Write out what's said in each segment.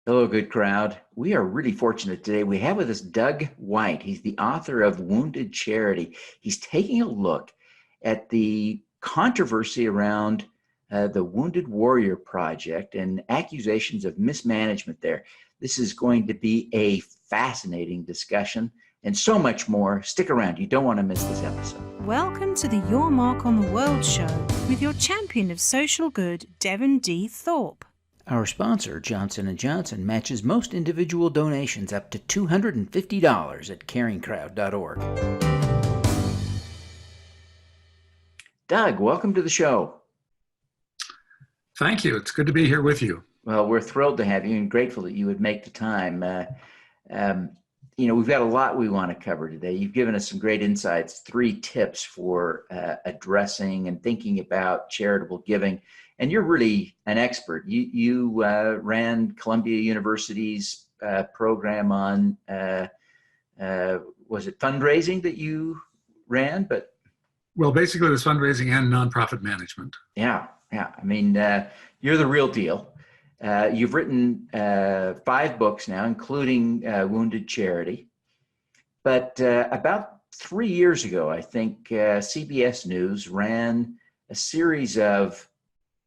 Hello, good crowd. We are really fortunate today. We have with us Doug White. He's the author of Wounded Charity. He's taking a look at the controversy around the Wounded Warrior Project and accusations of mismanagement there. This is going to be a fascinating discussion and so much more. Stick around. You don't want to miss this episode. Welcome to the Your Mark on the World show with your champion of social good, Devin D. Thorpe. Our sponsor, Johnson & Johnson, matches most individual donations up to $250 at caringcrowd.org. Doug, welcome to the show. Thank you. It's good to be here with you. Well, we're thrilled to have you and grateful that you would make the time. We've got a lot we want to cover today. You've given us some great insights, 3 tips for addressing and thinking about charitable giving. And you're really an expert. You ran Columbia University's program on, was it fundraising that you ran? Well, basically it was fundraising and nonprofit management. Yeah. I mean, you're the real deal. You've written 5 books now, including Wounded Charity. But about 3 years ago, I think CBS News ran a series of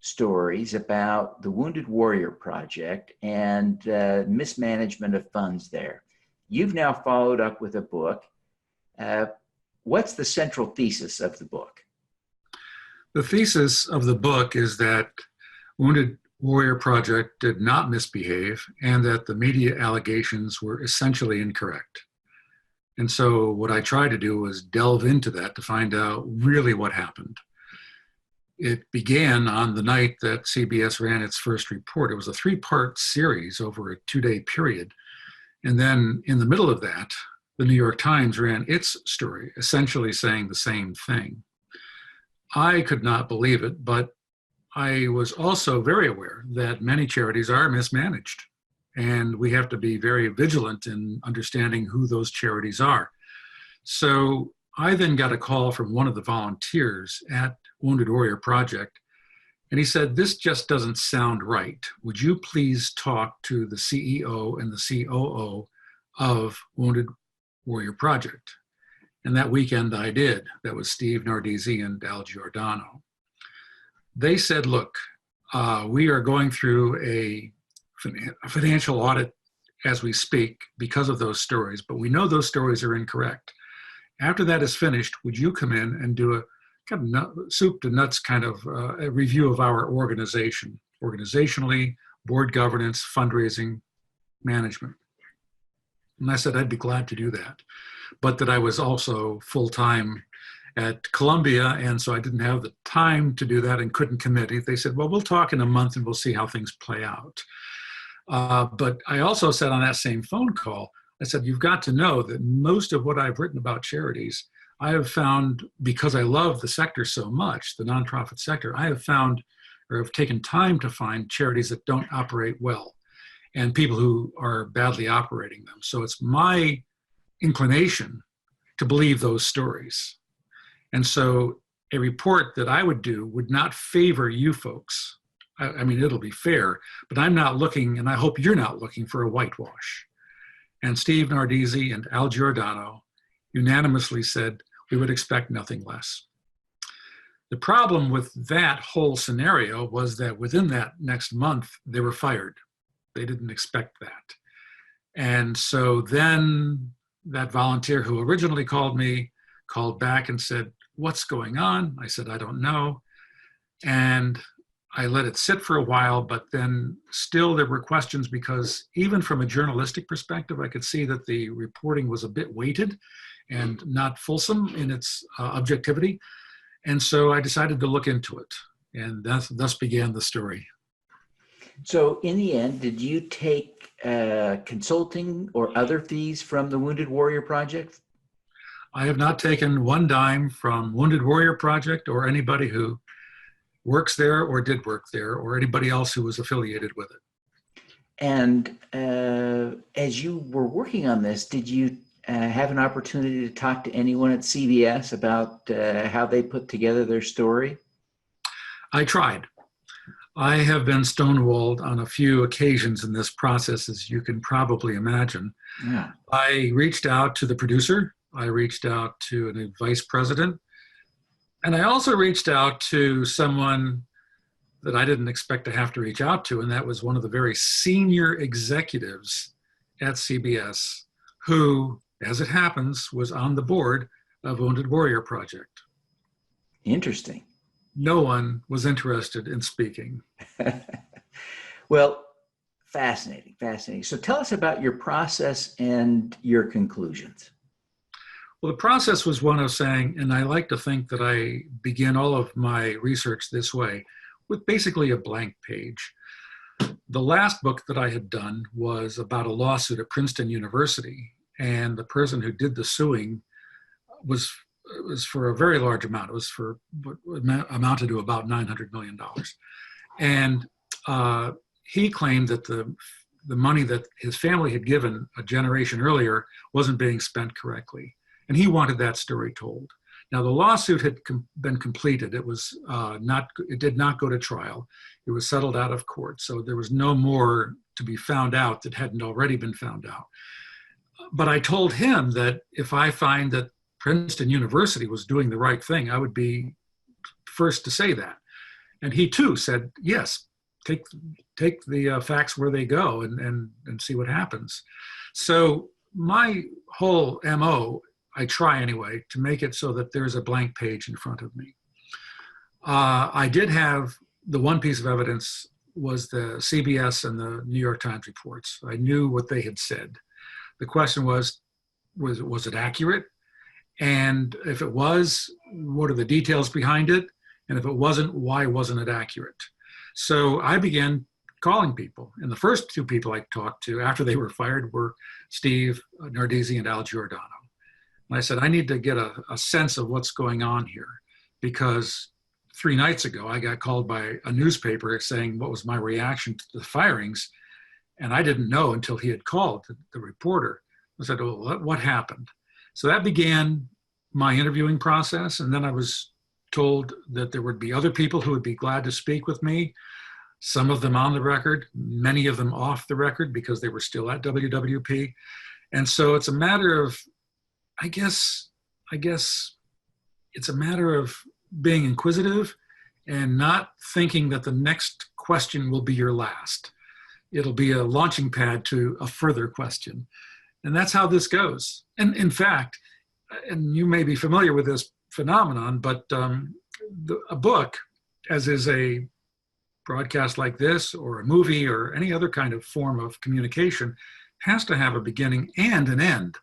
stories about the Wounded Warrior Project and mismanagement of funds there. You've now followed up with a book. What's the central thesis of the book? The thesis of the book is that Wounded Warrior Project did not misbehave and that the media allegations were essentially incorrect. And so what I tried to do was delve into that to find out really what happened. It began on the night that CBS ran its first report. It was a 3-part series over a 2-day period. And then in the middle of that, the New York Times ran its story, essentially saying the same thing. I could not believe it, but I was also very aware that many charities are mismanaged. And we have to be very vigilant in understanding who those charities are. So I then got a call from one of the volunteers at Wounded Warrior Project, and he said, "This just doesn't sound right. Would you please talk to the CEO and the COO of Wounded Warrior Project?" And that weekend I did. That was Steve Nardizzi and Al Giordano. They said, "Look, we are going through a financial audit as we speak because of those stories, but we know those stories are incorrect. After that is finished, would you come in and do a kind of soup to nuts kind of a review of our organization, organizationally, board governance, fundraising, management?" And I said, I'd be glad to do that, but that I was also full-time at Columbia, and so I didn't have the time to do that and couldn't commit. They said, "Well, we'll talk in a month and we'll see how things play out." But I also said on that same phone call, I said, "You've got to know that most of what I've written about charities, I have found, because I love the sector so much, the nonprofit sector, I have found or have taken time to find charities that don't operate well and people who are badly operating them. So it's my inclination to believe those stories. And so a report that I would do would not favor you folks. I mean, it'll be fair, but I'm not looking, and I hope you're not looking for a whitewash." And Steve Nardizzi and Al Giordano unanimously said we would expect nothing less. The problem with that whole scenario was that within that next month, they were fired. They didn't expect that. And so then that volunteer who originally called me called back and said, "What's going on?" I said, "I don't know." And I let it sit for a while, but then still there were questions because even from a journalistic perspective, I could see that the reporting was a bit weighted and not fulsome in its objectivity. And so I decided to look into it, and thus began the story. So in the end, did you take consulting or other fees from the Wounded Warrior Project? I have not taken one dime from Wounded Warrior Project or anybody who works there or did work there or anybody else who was affiliated with it. And as you were working on this, did you have an opportunity to talk to anyone at CBS about how they put together their story? I tried. I have been stonewalled on a few occasions in this process, as you can probably imagine. Yeah. I reached out to the producer. I reached out to a vice president. And I also reached out to someone that I didn't expect to have to reach out to, and that was one of the very senior executives at CBS, who, as it happens, was on the board of Wounded Warrior Project. Interesting. No one was interested in speaking. Well, fascinating, fascinating. So tell us about your process and your conclusions. Well, the process was one of saying, and I like to think that I begin all of my research this way, with basically a blank page. The last book that I had done was about a lawsuit at Princeton University, and the person who did the suing was for a very large amount. It was for what amounted to about $900 million. And he claimed that the money that his family had given a generation earlier wasn't being spent correctly. And he wanted that story told. Now, the lawsuit had been completed. It was it did not go to trial. It was settled out of court. So there was no more to be found out that hadn't already been found out. But I told him that if I find that Princeton University was doing the right thing, I would be first to say that. And he too said, yes, take the facts where they go and see what happens. So my whole MO, I try anyway, to make it so that there's a blank page in front of me. I did have the one piece of evidence was the CBS and the New York Times reports. I knew what they had said. The question was it accurate? And if it was, what are the details behind it? And if it wasn't, why wasn't it accurate? So I began calling people. And the first two people I talked to after they were fired were Steve Nardizzi and Al Giordano. And I said, I need to get a sense of what's going on here, because 3 nights ago, I got called by a newspaper saying what was my reaction to the firings. And I didn't know until he had called the reporter. I said, well, what happened? So that began my interviewing process. And then I was told that there would be other people who would be glad to speak with me, some of them on the record, many of them off the record because they were still at WWP. And so it's a matter of, I guess it's a matter of being inquisitive and not thinking that the next question will be your last. It'll be a launching pad to a further question. And that's how this goes. And in fact, and you may be familiar with this phenomenon, but a book, as is a broadcast like this or a movie or any other kind of form of communication, has to have a beginning and an end.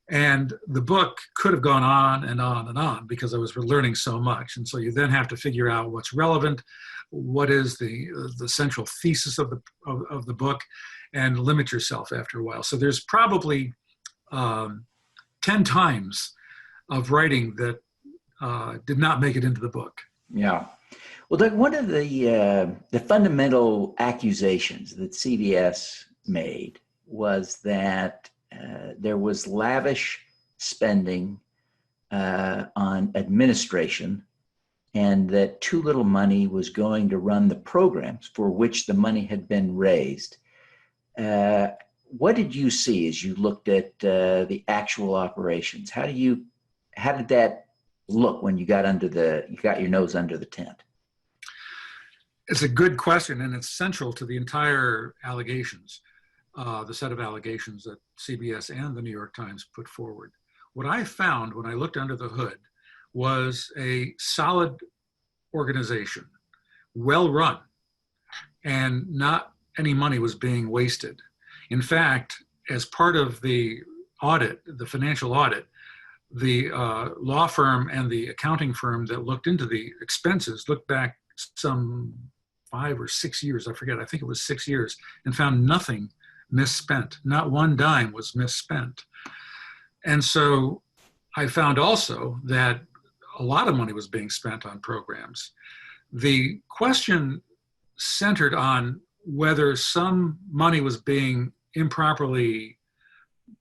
And the book could have gone on and on and on because I was learning so much. And so you then have to figure out what's relevant, what is the central thesis of the book, and limit yourself after a while. So there's probably 10 times of writing that did not make it into the book. Yeah. Well, Doug, one of the fundamental accusations that CBS made was that there was lavish spending on administration, and that too little money was going to run the programs for which the money had been raised. What did you see as you looked at the actual operations? How did that look when you got your nose under the tent? It's a good question, and it's central to the entire allegations, the set of allegations that CBS and the New York Times put forward. What I found when I looked under the hood was a solid organization, well run, and not any money was being wasted. In fact, as part of the audit, the financial audit, the law firm and the accounting firm that looked into the expenses looked back some 5 or 6 years, I forget, I think it was 6 years, and found nothing misspent. Not one dime was misspent. And so I found also that a lot of money was being spent on programs. The question centered on whether some money was being improperly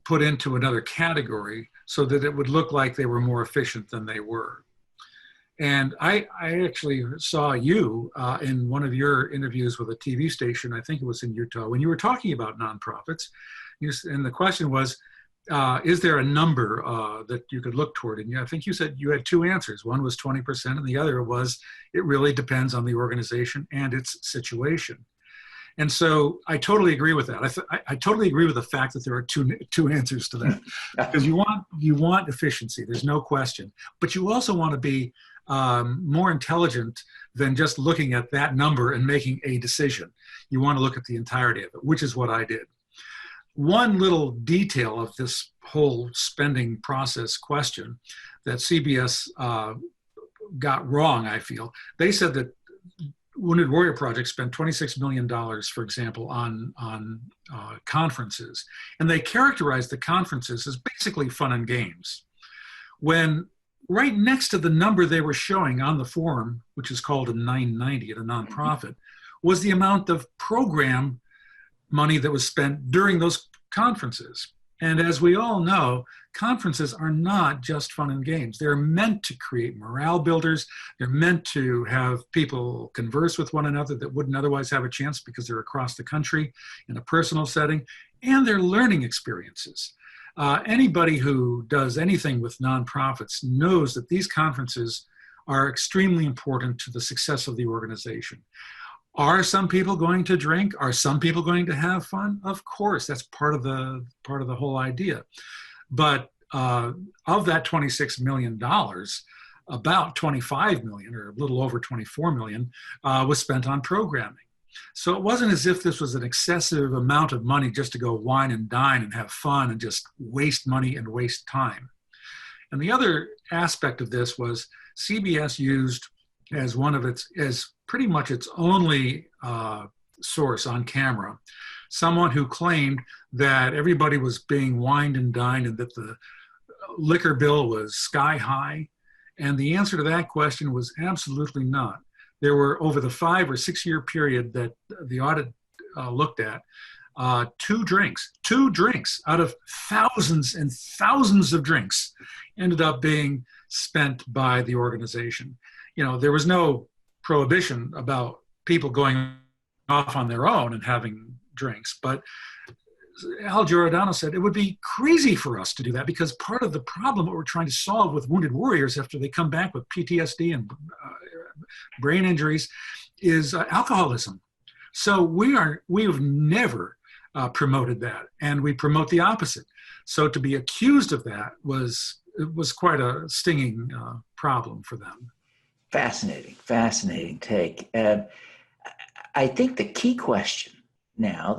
put into another category so that it would look like they were more efficient than they were. And I actually saw you in one of your interviews with a TV station, I think it was in Utah, when you were talking about nonprofits. And the question was, is there a number that you could look toward? And I think you said you had two answers. One was 20%, and the other was it really depends on the organization and its situation. And so I totally agree with that. I totally agree with the fact that there are two answers to that, because you want efficiency. There's no question, but you also want to be more intelligent than just looking at that number and making a decision. You want to look at the entirety of it, which is what I did. One little detail of this whole spending process question that CBS got wrong, I feel, they said that Wounded Warrior Project spent $26 million, for example, on conferences. And they characterized the conferences as basically fun and games. When right next to the number they were showing on the form, which is called a 990 at a nonprofit, was the amount of program money that was spent during those conferences. And as we all know, conferences are not just fun and games. They're meant to create morale builders. They're meant to have people converse with one another that wouldn't otherwise have a chance because they're across the country in a personal setting, and they're learning experiences. Anybody who does anything with nonprofits knows that these conferences are extremely important to the success of the organization. Are some people going to drink? Are some people going to have fun? Of course, that's part of the whole idea. But of that $26 million, about $25 million, or a little over $24 million, was spent on programming. So it wasn't as if this was an excessive amount of money just to go wine and dine and have fun and just waste money and waste time. And the other aspect of this was CBS used as pretty much its only source on camera, someone who claimed that everybody was being wined and dined and that the liquor bill was sky high. And the answer to that question was absolutely not. There were, over the 5 or 6 year period that the audit looked at, two drinks out of thousands and thousands of drinks ended up being spent by the organization. You know, there was no prohibition about people going off on their own and having drinks, but Al Giordano said it would be crazy for us to do that, because part of the problem what we're trying to solve with wounded warriors after they come back with PTSD and brain injuries is alcoholism. So we have never promoted that, and we promote the opposite. So to be accused of that was quite a stinging problem for them. Fascinating take. I think the key question now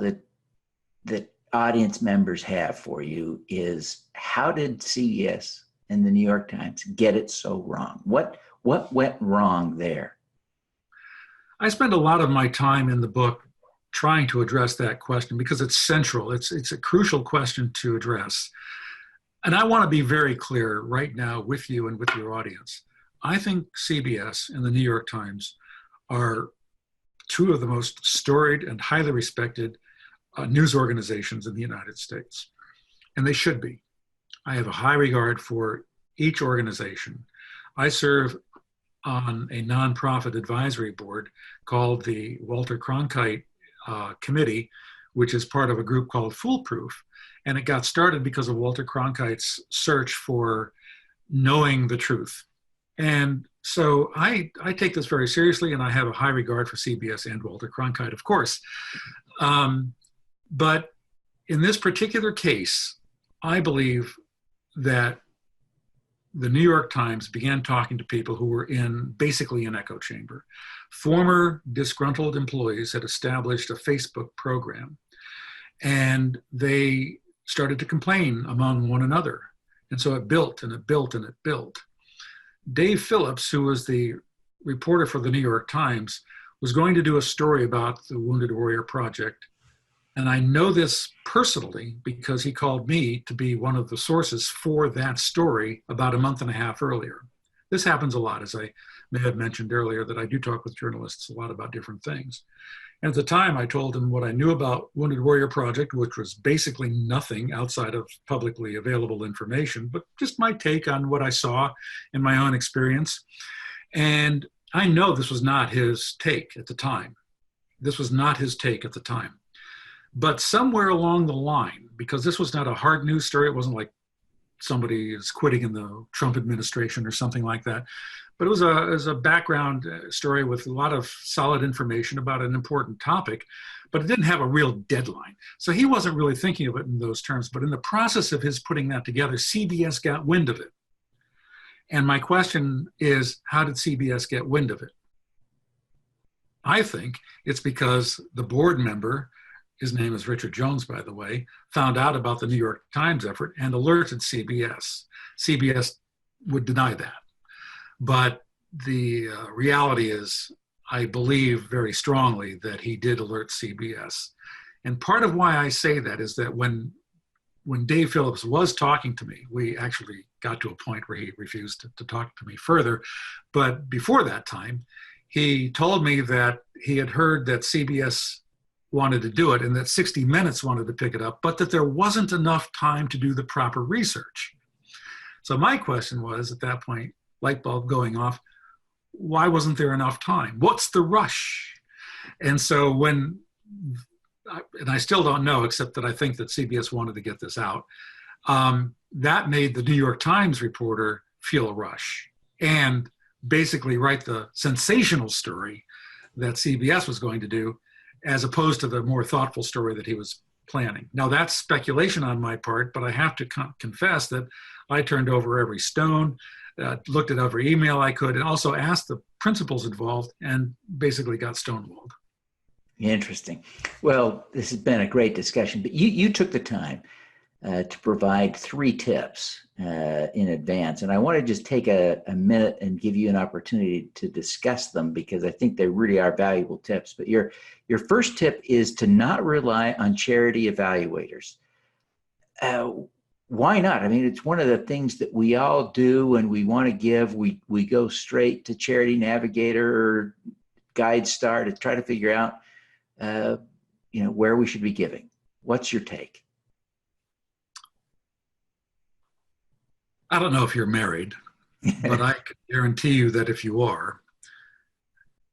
that audience members have for you is, how did CBS and the New York Times get it so wrong? What went wrong there? I spend a lot of my time in the book trying to address that question because it's central. It's a crucial question to address. And I want to be very clear right now with you and with your audience. I think CBS and the New York Times are two of the most storied and highly respected news organizations in the United States. And they should be. I have a high regard for each organization. I serve on a nonprofit advisory board called the Walter Cronkite Committee, which is part of a group called Foolproof. And it got started because of Walter Cronkite's search for knowing the truth. And so I take this very seriously, and I have a high regard for CBS and Walter Cronkite, of course. But in this particular case, I believe that the New York Times began talking to people who were basically an echo chamber. Former disgruntled employees had established a Facebook program, and they started to complain among one another. And so it built and it built and it built. Dave Phillips, who was the reporter for the New York Times, was going to do a story about the Wounded Warrior Project. And I know this personally because he called me to be one of the sources for that story about a month and a half earlier. This happens a lot, as I may have mentioned earlier, that I do talk with journalists a lot about different things. And at the time, I told him what I knew about Wounded Warrior Project, which was basically nothing outside of publicly available information, but just my take on what I saw in my own experience. And I know this was not his take at the time. This was not his take at the time. But somewhere along the line, because this was not a hard news story, it wasn't like somebody is quitting in the Trump administration or something like that. But it was a background story with a lot of solid information about an important topic, but it didn't have a real deadline. So he wasn't really thinking of it in those terms. But in the process of his putting that together, CBS got wind of it. And my question is, how did CBS get wind of it? I think it's because the board member, his name is Richard Jones, by the way, found out about the New York Times effort and alerted CBS. CBS would deny that. But the reality is, I believe very strongly that he did alert CBS. And part of why I say that is that when Dave Phillips was talking to me, we actually got to a point where he refused to talk to me further. But before that time, he told me that he had heard that CBS wanted to do it and that 60 Minutes wanted to pick it up, but that there wasn't enough time to do the proper research. So my question was, at that point, light bulb going off, why wasn't there enough time? What's the rush? And so and I still don't know, except that I think that CBS wanted to get this out, that made the New York Times reporter feel a rush and basically write the sensational story that CBS was going to do, as opposed to the more thoughtful story that he was planning. Now, that's speculation on my part, but I have to confess that I turned over every stone, looked at every email I could, and also asked the principals involved, and basically got stonewalled. Interesting. Well, this has been a great discussion, but you took the time to provide 3 tips in advance. And I want to just take a minute and give you an opportunity to discuss them, because I think they really are valuable tips. But your first tip is to not rely on charity evaluators. Why not? I mean, it's one of the things that we all do when we want to give. We go straight to Charity Navigator or GuideStar to try to figure out where we should be giving. What's your take? I don't know if you're married, but I can guarantee you that if you are,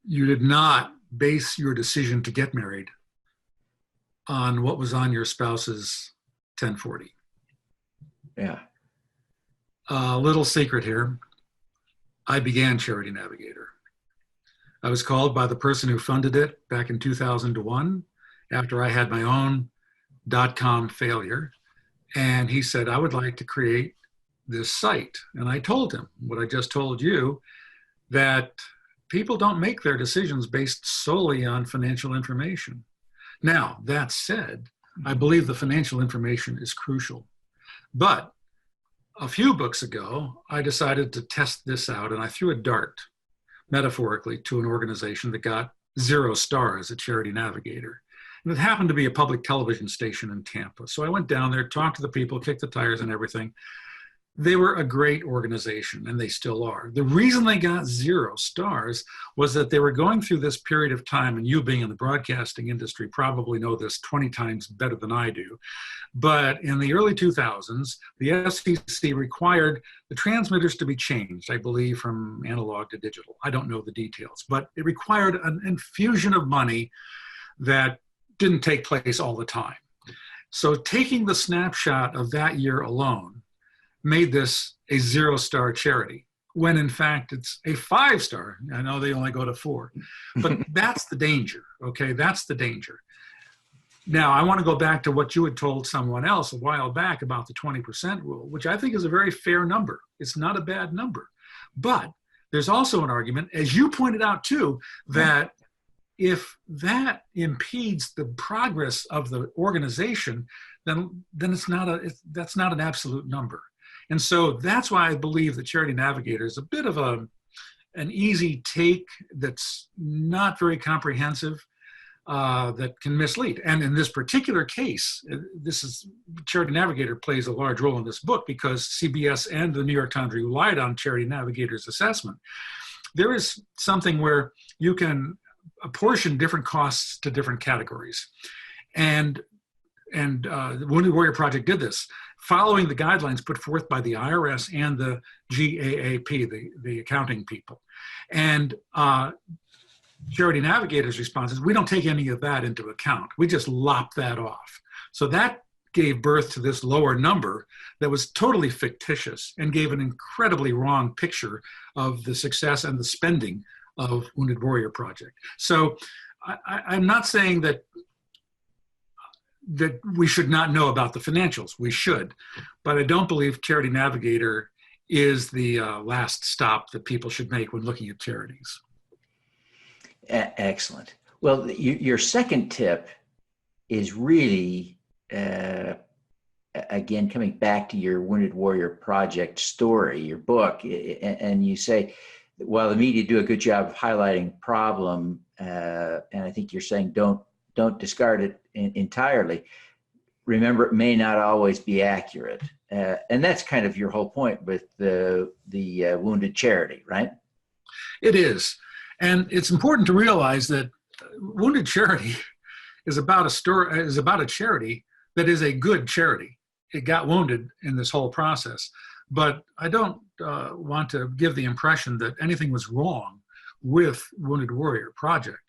you did not base your decision to get married on what was on your spouse's 1040. Yeah. A little secret here. I began Charity Navigator. I was called by the person who funded it back in 2001 after I had my own .com failure. And he said, I would like to create this site. And I told him what I just told you, that people don't make their decisions based solely on financial information. Now, that said, I believe the financial information is crucial. But a few books ago, I decided to test this out, and I threw a dart, metaphorically, to an organization that got 0 stars at Charity Navigator. And it happened to be a public television station in Tampa. So I went down there, talked to the people, kicked the tires and everything. They were a great organization, and they still are. The reason they got 0 stars was that they were going through this period of time, and you being in the broadcasting industry probably know this 20 times better than I do. But in the early 2000s, the FCC required the transmitters to be changed, I believe, from analog to digital. I don't know the details, but it required an infusion of money that didn't take place all the time. So taking the snapshot of that year alone made this a 0-star charity, when in fact it's a 5-star. I know they only go to 4, but that's the danger, okay? That's the danger. Now, I want to go back to what you had told someone else a while back about the 20% rule, which I think is a very fair number. It's not a bad number. But there's also an argument, as you pointed out too, that if that impedes the progress of the organization, then that's not an absolute number. And so that's why I believe that Charity Navigator is a bit of an easy take that's not very comprehensive, that can mislead. And in this particular case, Charity Navigator plays a large role in this book because CBS and the New York Times relied on Charity Navigator's assessment. There is something where you can apportion different costs to different categories. And the Wounded Warrior Project did this, following the guidelines put forth by the IRS and the GAAP, the accounting people. And Charity Navigator's response is, we don't take any of that into account. We just lop that off. So that gave birth to this lower number that was totally fictitious and gave an incredibly wrong picture of the success and the spending of Wounded Warrior Project. So I'm not saying that we should not know about the financials. We should, but I don't believe Charity Navigator is the last stop that people should make when looking at charities. Excellent. Well, your second tip is really, again, coming back to your Wounded Warrior Project story, your book, and you say, while the media do a good job of highlighting problem, and I think you're saying don't discard it entirely. Remember, it may not always be accurate, and that's kind of your whole point with the wounded charity, right? It is, and it's important to realize that Wounded Charity is about a charity that is a good charity. It got wounded in this whole process, but I don't want to give the impression that anything was wrong with Wounded Warrior Project.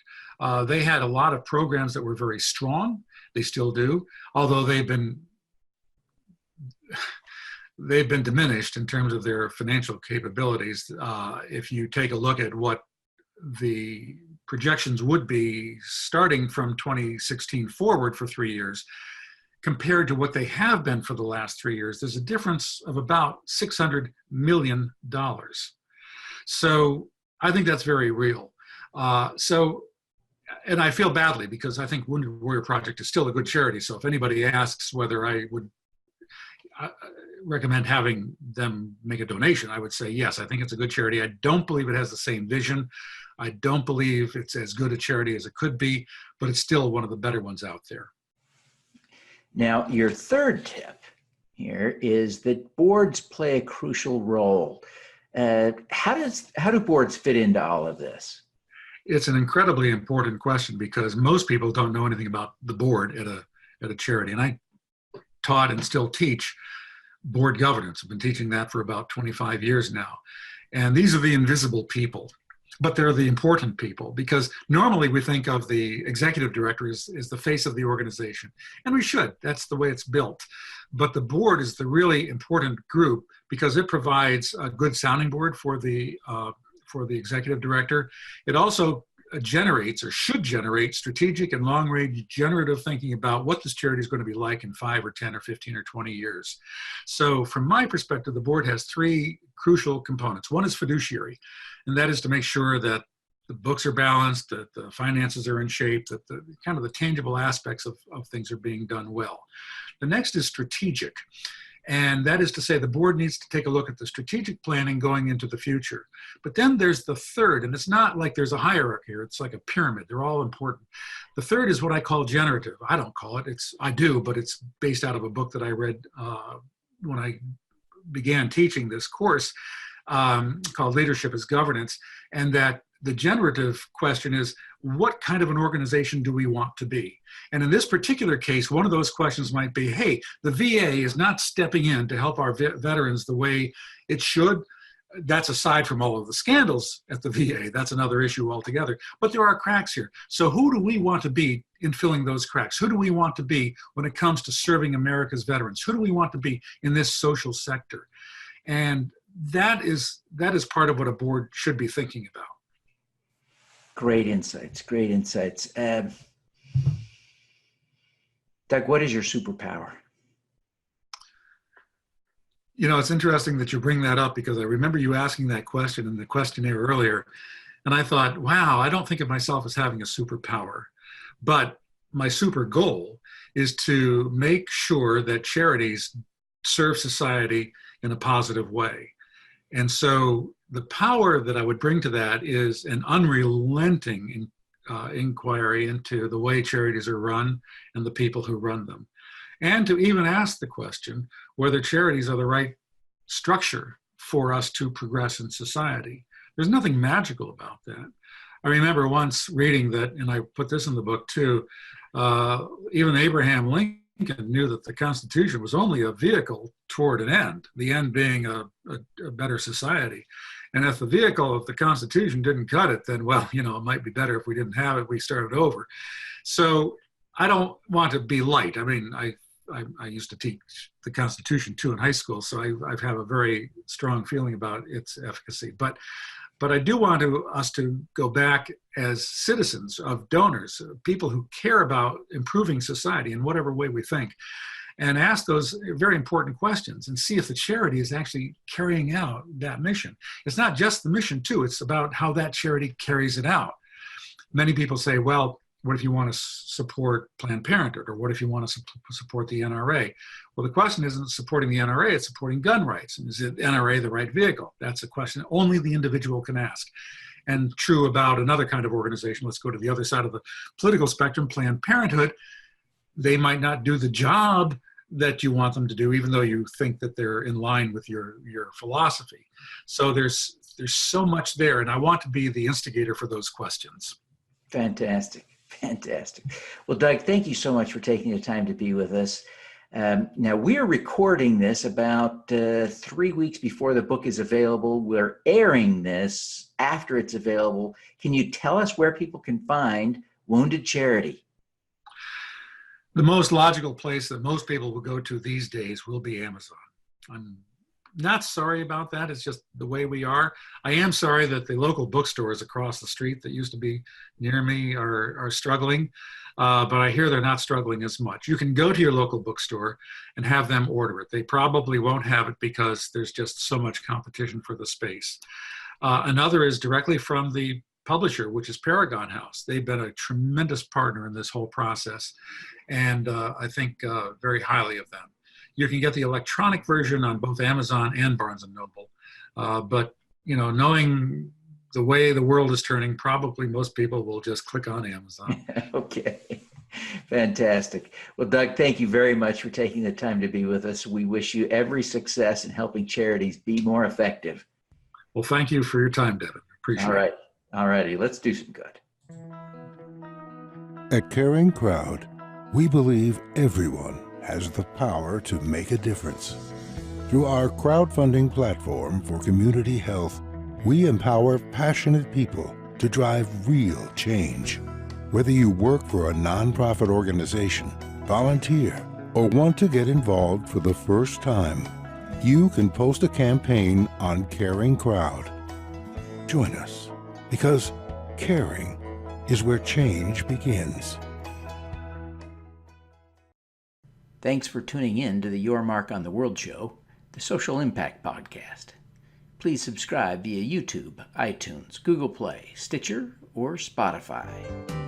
They had a lot of programs that were very strong. They still do, although they've been diminished in terms of their financial capabilities. If you take a look at what the projections would be starting from 2016 forward for 3 years, compared to what they have been for the last 3 years, there's a difference of about $600 million. So I think that's very real. And I feel badly because I think Wounded Warrior Project is still a good charity. So if anybody asks whether I would recommend having them make a donation, I would say yes, I think it's a good charity. I don't believe it has the same vision. I don't believe it's as good a charity as it could be, but it's still one of the better ones out there. Now, your third tip here is that boards play a crucial role. How do boards fit into all of this? It's an incredibly important question because most people don't know anything about the board at a charity. And I taught and still teach board governance. I've been teaching that for about 25 years now. And these are the invisible people, but they're the important people because normally we think of the executive director as the face of the organization. And we should, that's the way it's built. But the board is the really important group because it provides a good sounding board for the executive director. It also generates or should generate strategic and long-range generative thinking about what this charity is going to be like in 5 or 10 or 15 or 20 years. So from my perspective, the board has 3 crucial components. One is fiduciary, and that is to make sure that the books are balanced, that the finances are in shape, that the kind of the tangible aspects of things are being done well. The next is strategic. And that is to say the board needs to take a look at the strategic planning going into the future. But then there's the third, and it's not like there's a hierarchy here. It's like a pyramid. They're all important. The third is what I call generative. I don't call it. I do, but it's based out of a book that I read when I began teaching this course called Leadership as Governance. And that the generative question is, what kind of an organization do we want to be? And in this particular case, one of those questions might be, hey, the VA is not stepping in to help our veterans the way it should. That's aside from all of the scandals at the VA. That's another issue altogether. But there are cracks here. So who do we want to be in filling those cracks? Who do we want to be when it comes to serving America's veterans? Who do we want to be in this social sector? And that is part of what a board should be thinking about. Great insights, great insights. Doug, what is your superpower? You know, it's interesting that you bring that up because I remember you asking that question in the questionnaire earlier. And I thought, wow, I don't think of myself as having a superpower. But my super goal is to make sure that charities serve society in a positive way. And so the power that I would bring to that is an unrelenting inquiry into the way charities are run and the people who run them. And to even ask the question whether charities are the right structure for us to progress in society. There's nothing magical about that. I remember once reading that, and I put this in the book too, even Abraham Lincoln knew that the Constitution was only a vehicle toward an end, the end being a better society. And if the vehicle of the Constitution didn't cut it, then, well, it might be better if we didn't have it, we started over. So I don't want to be light. I mean, I used to teach the Constitution too in high school, so I have a very strong feeling about its efficacy. But I do want us to go back as citizens of donors, people who care about improving society in whatever way we think, and ask those very important questions and see if the charity is actually carrying out that mission. It's not just the mission too, it's about how that charity carries it out. Many people say, well, what if you want to support Planned Parenthood? Or what if you want to support the NRA? Well, the question isn't supporting the NRA, it's supporting gun rights. And is the NRA the right vehicle? That's a question only the individual can ask. And true about another kind of organization, let's go to the other side of the political spectrum, Planned Parenthood, they might not do the job that you want them to do, even though you think that they're in line with your philosophy. So there's so much there, and I want to be the instigator for those questions. Fantastic. Fantastic. Well, Doug, thank you so much for taking the time to be with us. Now, we're recording this about 3 weeks before the book is available. We're airing this after it's available. Can you tell us where people can find Wounded Charity? The most logical place that most people will go to these days will be Amazon. I'm not sorry about that. It's just the way we are. I am sorry that the local bookstores across the street that used to be near me are struggling, but I hear they're not struggling as much. You can go to your local bookstore and have them order it. They probably won't have it because there's just so much competition for the space. Another is directly from the publisher, which is Paragon House. They've been a tremendous partner in this whole process, and I think very highly of them. You can get the electronic version on both Amazon and Barnes & Noble. But, knowing the way the world is turning, probably most people will just click on Amazon. Okay. Fantastic. Well, Doug, thank you very much for taking the time to be with us. We wish you every success in helping charities be more effective. Well, thank you for your time, Devin. Appreciate it. All right. All righty. Let's do some good. At Caring Crowd, we believe everyone has the power to make a difference. Through our crowdfunding platform for community health, we empower passionate people to drive real change. Whether you work for a nonprofit organization, volunteer, or want to get involved for the first time, you can post a campaign on Caring Crowd. Join us, because caring is where change begins. Thanks for tuning in to the Your Mark on the World show, the Social Impact Podcast. Please subscribe via YouTube, iTunes, Google Play, Stitcher, or Spotify.